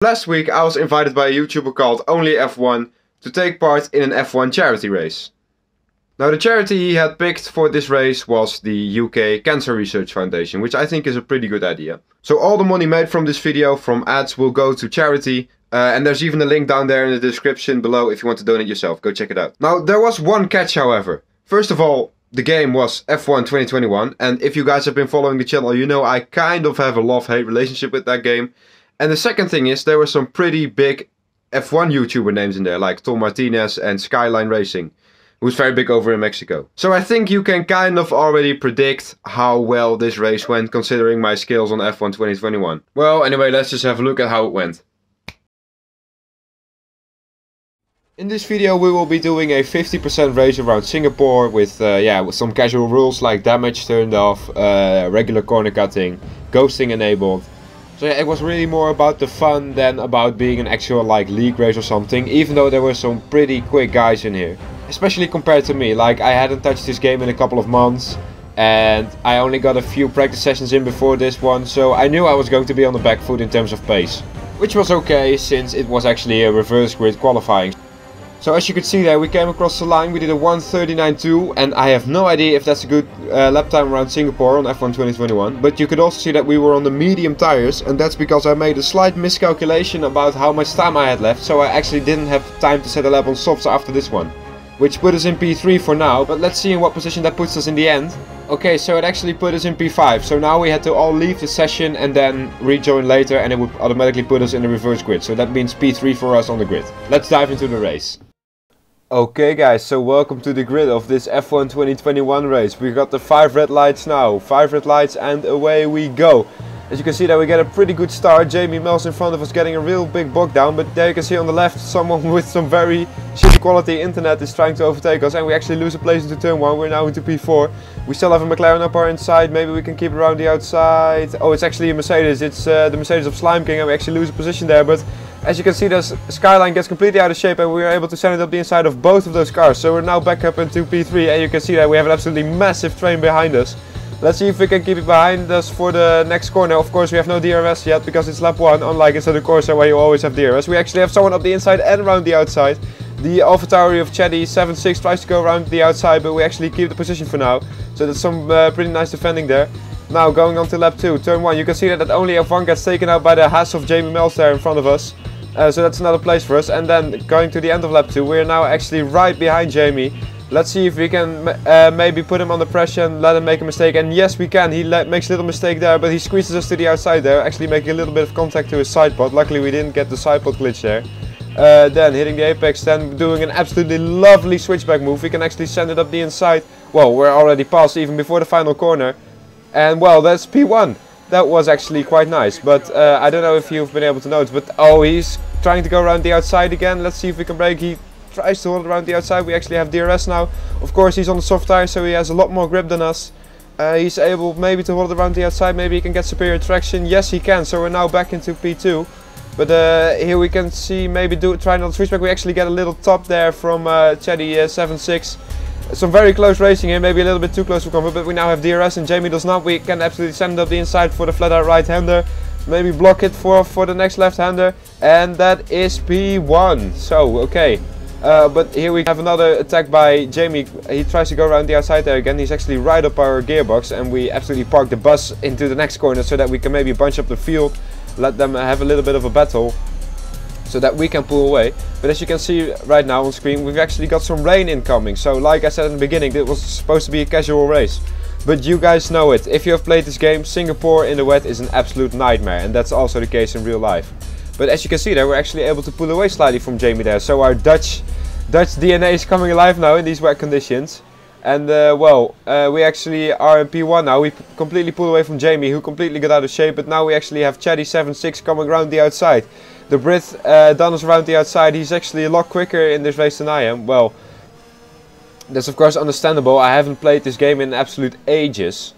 Last week I was invited by a YouTuber called Only F1 to take part in an F1 charity race. Now the charity he had picked for this race was the UK Cancer Research Foundation, which I think is a pretty good idea. So all the money made from this video from ads will go to charity, and there's even a link down there in the description below if you want to donate yourself. Go check it out. Now there was one catch, however. First of all, the game was F1 2021, and if you guys have been following the channel, you know I kind of have a love-hate relationship with that game. And the second thing is, there were some pretty big F1 YouTuber names in there, like Tom Martinez and Skyline Racing, who's very big over in Mexico. So I think you can kind of already predict how well this race went, considering my skills on F1 2021. Well, anyway, let's just have a look at how it went. In this video we will be doing a 50% race around Singapore with, with some casual rules like damage turned off, regular corner cutting, ghosting enabled. So yeah, it was really more about the fun than about being an actual league race or something, even though there were some pretty quick guys in here. Especially compared to me, like I hadn't touched this game in a couple of months and I only got a few practice sessions in before this one, so I knew I was going to be on the back foot in terms of pace. Which was okay, since it was actually a reverse grid qualifying. So as you could see there, we came across the line, we did a 1:39.2, and I have no idea if that's a good lap time around Singapore on F1 2021. But you could also see that we were on the medium tires, and that's because I made a slight miscalculation about how much time I had left, so I actually didn't have time to set a lap on softs after this one. Which put us in P3 for now, but let's see in what position that puts us in the end. Okay, so it actually put us in P5, so now we had to all leave the session and then rejoin later, and it would automatically put us in the reverse grid, so that means P3 for us on the grid. Let's dive into the race. Okay guys, so welcome to the grid of this F1 2021 race. We got the 5 red lights now, 5 red lights and away we go. As you can see that we get a pretty good start. Jamie Mills in front of us getting a real big bog down, but there you can see on the left someone with some very shitty quality internet is trying to overtake us, and we actually lose a place into turn 1. We're now into P4. We still have a McLaren up our inside, maybe we can keep it around the outside. Oh, it's actually a Mercedes, it's the Mercedes of Slime King, and we actually lose a position there, but as you can see, the Skyline gets completely out of shape and we are able to send it up the inside of both of those cars. So we're now back up into P3 and you can see that we have an absolutely massive train behind us. Let's see if we can keep it behind us for the next corner. Of course we have no DRS yet because it's lap 1, unlike instead of Corsa where you always have DRS. We actually have someone up the inside and around the outside. The AlphaTauri of Chaddy 7.6 tries to go around the outside, but we actually keep the position for now. So that's some pretty nice defending there. Now going on to lap 2, turn 1, you can see that only F1 gets taken out by the Haas of Jamie Mills there in front of us. So that's another place for us, and then going to the end of lap 2, we're now actually right behind Jamie. Let's see if we can maybe put him under pressure and let him make a mistake, and yes we can. He makes a little mistake there, but he squeezes us to the outside there, actually making a little bit of contact to his side pod. Luckily we didn't get the side pod glitch there. Then hitting the apex, then doing an absolutely lovely switchback move. We can actually send it up the inside. Well, we're already past even before the final corner, and well, that's P1. That was actually quite nice, but I don't know if you've been able to notice, but oh, he's trying to go around the outside again. Let's see if we can break. He tries to hold it around the outside. We actually have DRS now. Of course, he's on the soft tire, so he has a lot more grip than us. He's able maybe to hold it around the outside. Maybe he can get superior traction. Yes, he can. So we're now back into P2. But here we can see maybe try another switchback. We actually get a little top there from Chaddy 7.6. Some very close racing here, maybe a little bit too close for comfort, but we now have DRS and Jamie does not. We can absolutely send it up the inside for the flat out right hander. Maybe block it for the next left hander, and that is P1. So okay, but here we have another attack by Jamie. He tries to go around the outside there again. He's actually right up our gearbox, and we absolutely park the bus into the next corner so that we can maybe bunch up the field, let them have a little bit of a battle, so that we can pull away. But as you can see right now on screen, we've actually got some rain incoming. So like I said in the beginning, it was supposed to be a casual race. But you guys know it. If you have played this game, Singapore in the wet is an absolute nightmare. And that's also the case in real life. But as you can see there, we're actually able to pull away slightly from Jamie there. So our Dutch DNA is coming alive now in these wet conditions. And we actually are in P1 now. We completely pulled away from Jamie, who completely got out of shape. But now we actually have Chaddy 7.6 coming around the outside. The Brit done us around the outside. He's actually a lot quicker in this race than I am. Well, that's of course understandable. I haven't played this game in absolute ages.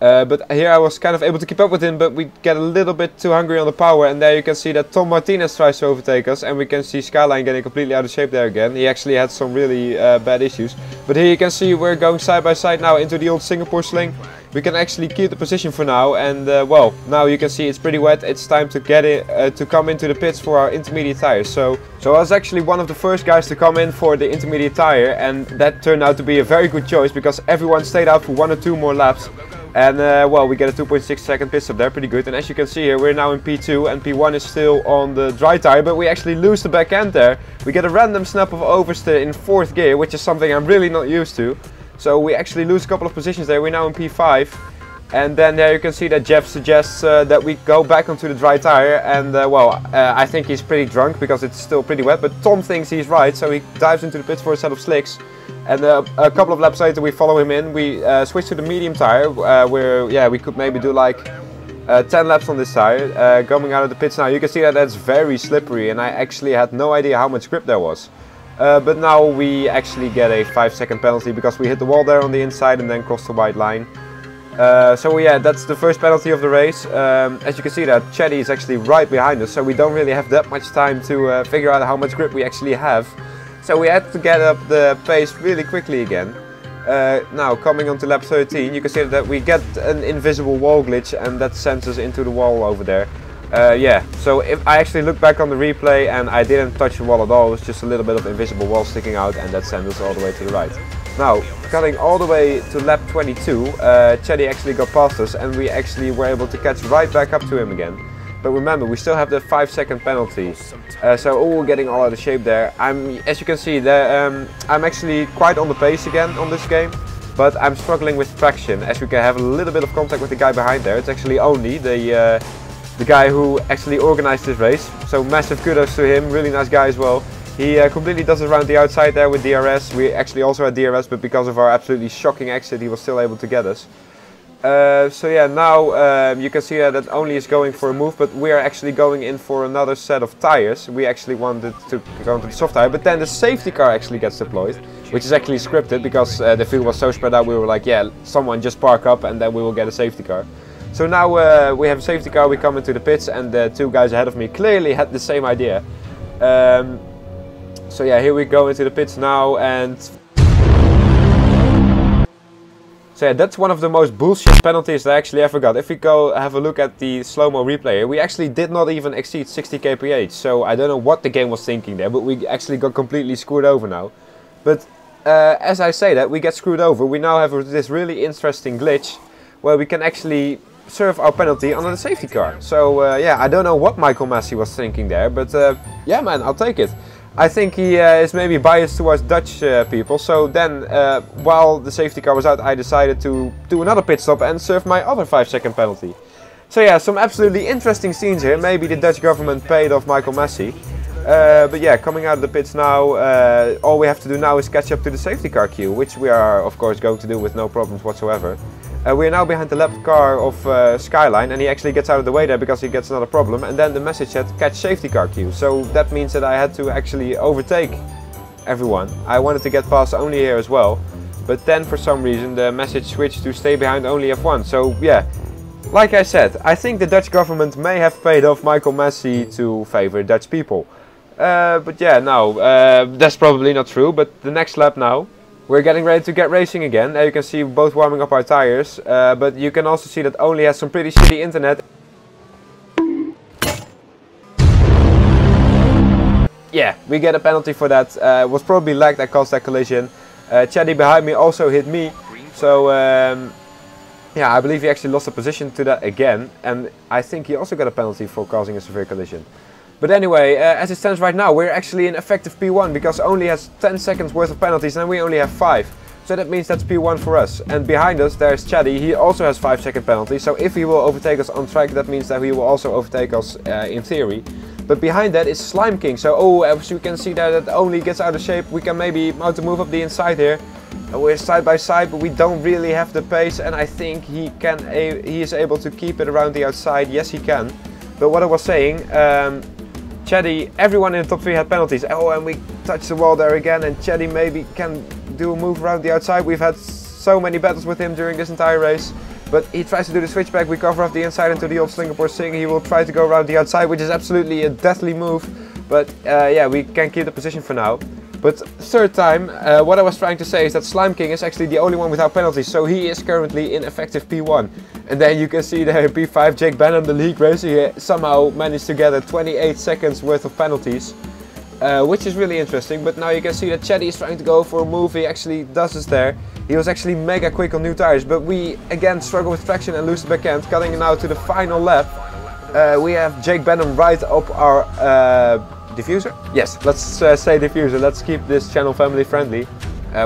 But here I was kind of able to keep up with him, but we get a little bit too hungry on the power. And there you can see that Tom Martinez tries to overtake us, and we can see Skyline getting completely out of shape there again. He actually had some really bad issues. But here you can see we're going side by side now into the old Singapore sling. we can actually keep the position for now. And well, now you can see it's pretty wet. It's time to get it to come into the pits for our intermediate tires. So I was actually one of the first guys to come in for the intermediate tire, and that turned out to be a very good choice because everyone stayed out for 1 or 2 more laps. And well, we get a 2.6 second pit stop there, pretty good. And as you can see here, we're now in P2 and P1 is still on the dry tire, but we actually lose the back end there. We get a random snap of oversteer in 4th gear, which is something I'm really not used to. So we actually lose a couple of positions there. We're now in P5. And then there you can see that Jeff suggests that we go back onto the dry tire. And well, I think he's pretty drunk because it's still pretty wet, but Tom thinks he's right. So he dives into the pits for a set of slicks. And a couple of laps later we follow him in. We switch to the medium tire where yeah, we could maybe do like 10 laps on this tire. Coming out of the pits now, you can see that that's very slippery and I actually had no idea how much grip there was. But now we actually get a 5-second penalty because we hit the wall there on the inside and then crossed the white line. So yeah, that's the first penalty of the race. As you can see that Chaddy is actually right behind us, so we don't really have that much time to figure out how much grip we actually have. So we had to get up the pace really quickly again. Now coming on to lap 13, you can see that we get an invisible wall glitch and that sends us into the wall over there. Yeah, so if I actually look back on the replay and I didn't touch the wall at all, it was just a little bit of invisible wall sticking out and that sent us all the way to the right. Now, cutting all the way to lap 22, Chaddy actually got past us and we actually were able to catch right back up to him again. But remember, we still have the 5-second penalty, so we're getting all out of shape there. As you can see, I'm actually quite on the pace again on this game, but I'm struggling with traction. As we can have a little bit of contact with the guy behind there. It's actually only the guy who actually organized this race, so massive kudos to him, really nice guy as well. He completely does it around the outside there with DRS. We actually also had DRS, but because of our absolutely shocking exit, he was still able to get us. So yeah, now you can see that only is going for a move, but we are actually going in for another set of tires. We actually wanted to go into the soft tire, but then the safety car actually gets deployed, which is actually scripted because the field was so spread out. We were like, yeah, someone just park up and then we will get a safety car. So now we have a safety car, we come into the pits and the 2 guys ahead of me clearly had the same idea. So yeah, here we go into the pits now and... So yeah, that's one of the most bullshit penalties that I actually ever got. If we go have a look at the slow-mo replay, we actually did not even exceed 60 kph. So I don't know what the game was thinking there, but we actually got completely screwed over now. But as I say that, we get screwed over. We now have this really interesting glitch where we can actually serve our penalty under the safety car. So yeah, I don't know what Michael Massey was thinking there, but yeah man, I'll take it. I think he is maybe biased towards Dutch people, so then while the safety car was out I decided to do another pit stop and serve my other 5-second penalty. So yeah, some absolutely interesting scenes here. Maybe the Dutch government paid off Michael Massey. But yeah, coming out of the pits now, all we have to do now is catch up to the safety car queue, which we are of course going to do with no problems whatsoever. We are now behind the left car of Skyline and he actually gets out of the way there because he gets another problem, and then the message said catch safety car queue. So that means that I had to actually overtake everyone. I wanted to get past only here as well, but then for some reason the message switched to stay behind only F1. So yeah, like I said, I think the Dutch government may have paid off Michael Massey to favor Dutch people. But yeah, no, that's probably not true, but the next lap now. We're getting ready to get racing again. You can see both warming up our tires, but you can also see that Only has some pretty shitty internet. Yeah, we get a penalty for that. It was probably lag that caused that collision. Chaddy behind me also hit me, so yeah, I believe he actually lost a position to that again, and I think he also got a penalty for causing a severe collision. But anyway, as it stands right now, we're actually in effective P1 because Only has 10 seconds worth of penalties and we only have 5. So that means that's P1 for us. And behind us there's Chaddy, he also has 5-second penalty. So if he will overtake us on track, that means that he will also overtake us in theory. But behind that is Slime King. So as you can see there, that Only gets out of shape. We can maybe mount to move up the inside here. We're side by side, but we don't really have the pace. And I think he is able to keep it around the outside. Yes, he can. But what I was saying, Chaddy, everyone in the top 3 had penalties. Oh, and we touched the wall there again, and Chaddy maybe can do a move around the outside. We've had so many battles with him during this entire race. But he tries to do the switchback, we cover off the inside into the old Singapore Sing. He will try to go around the outside, which is absolutely a deathly move. But yeah, we can keep the position for now. But third time, what I was trying to say is that Slime King is actually the only one without penalties, so he is currently in effective P1. And then you can see there in P5, Jake Benham, the league racer, he somehow managed to gather 28 seconds worth of penalties, which is really interesting. But now you can see that Chetty is trying to go for a move, he actually does this there. He was actually mega quick on new tires, but we again struggle with traction and lose the back end, cutting now to the final lap. We have Jake Benham right up our diffuser? Yes, let's say diffuser. Let's keep this channel family friendly,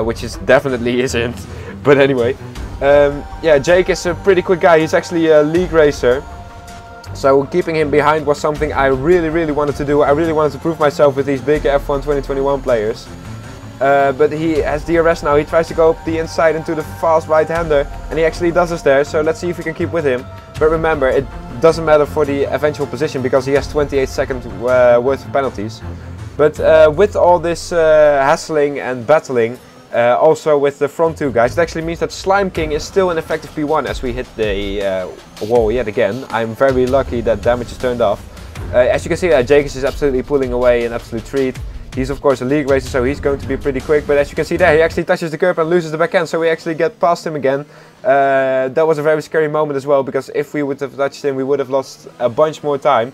which is definitely isn't. But anyway, yeah, Jake is a pretty quick guy. He's actually a league racer, so keeping him behind was something I really wanted to do. I really wanted to prove myself with these big F1 2021 players. But he has DRS now. He tries to go up the inside into the fast right-hander, and he actually does this there. So let's see if we can keep with him. But remember, it doesn't matter for the eventual position because he has 28 seconds worth of penalties. But with all this hassling and battling, also with the front two guys, it actually means that Slime King is still in effective P1 as we hit the wall yet again. I'm very lucky that damage is turned off. As you can see, Jake is absolutely pulling away an absolute treat. He's of course a league racer, so he's going to be pretty quick, but as you can see there, he actually touches the curb and loses the back end, so we actually get past him again. That was a very scary moment as well, because if we would have touched him, we would have lost a bunch more time.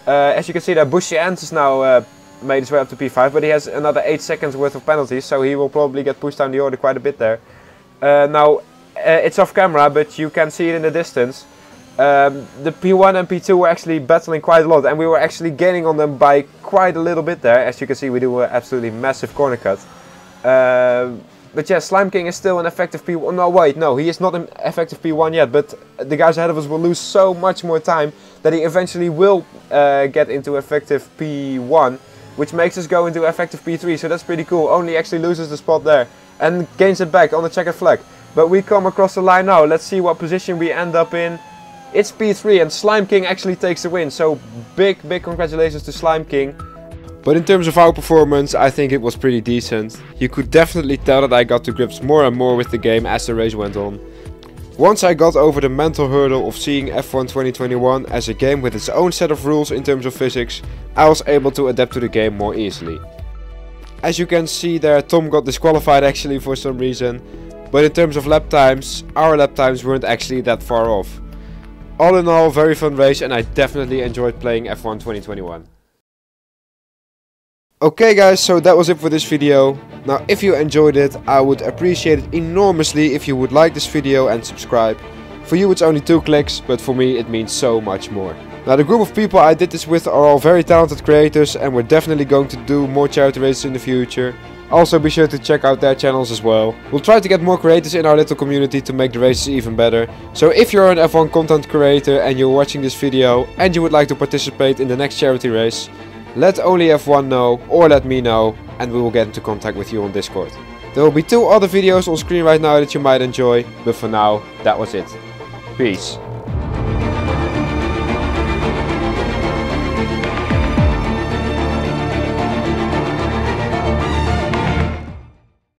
As you can see there, bushi antz has now made his way up to P5, but he has another 8 seconds worth of penalties, so he will probably get pushed down the order quite a bit there. Now, it's off camera, but you can see it in the distance. The P1 and P2 were actually battling quite a lot, and we were actually gaining on them by quite a little bit there. As you can see, we do an absolutely massive corner cut. But yeah, Slime King is still an effective P1. No, wait, no, he is not an effective P1 yet, but the guys ahead of us will lose so much more time that he eventually will get into effective P1, which makes us go into effective P3, so that's pretty cool. Only actually loses the spot there and gains it back on the checkered flag. But we come across the line now. Let's see what position we end up in. It's P3 and Slime King actually takes the win, so big congratulations to Slime King. But in terms of our performance, I think it was pretty decent. You could definitely tell that I got to grips more and more with the game as the race went on. Once I got over the mental hurdle of seeing F1 2021 as a game with its own set of rules in terms of physics, I was able to adapt to the game more easily. As you can see there, Tom got disqualified actually for some reason, but in terms of lap times, our lap times weren't actually that far off. All in all, very fun race, and I definitely enjoyed playing F1 2021. Okay guys, so that was it for this video. Now if you enjoyed it, I would appreciate it enormously if you would like this video and subscribe. For you it's only 2 clicks, but for me it means so much more. Now the group of people I did this with are all very talented creators, and we're definitely going to do more charity races in the future. Also be sure to check out their channels as well. We'll try to get more creators in our little community to make the races even better. So if you're an F1 content creator and you're watching this video and you would like to participate in the next charity race, let only F1 know or let me know and we will get into contact with you on Discord. There will be 2 other videos on screen right now that you might enjoy, but for now, that was it. Peace.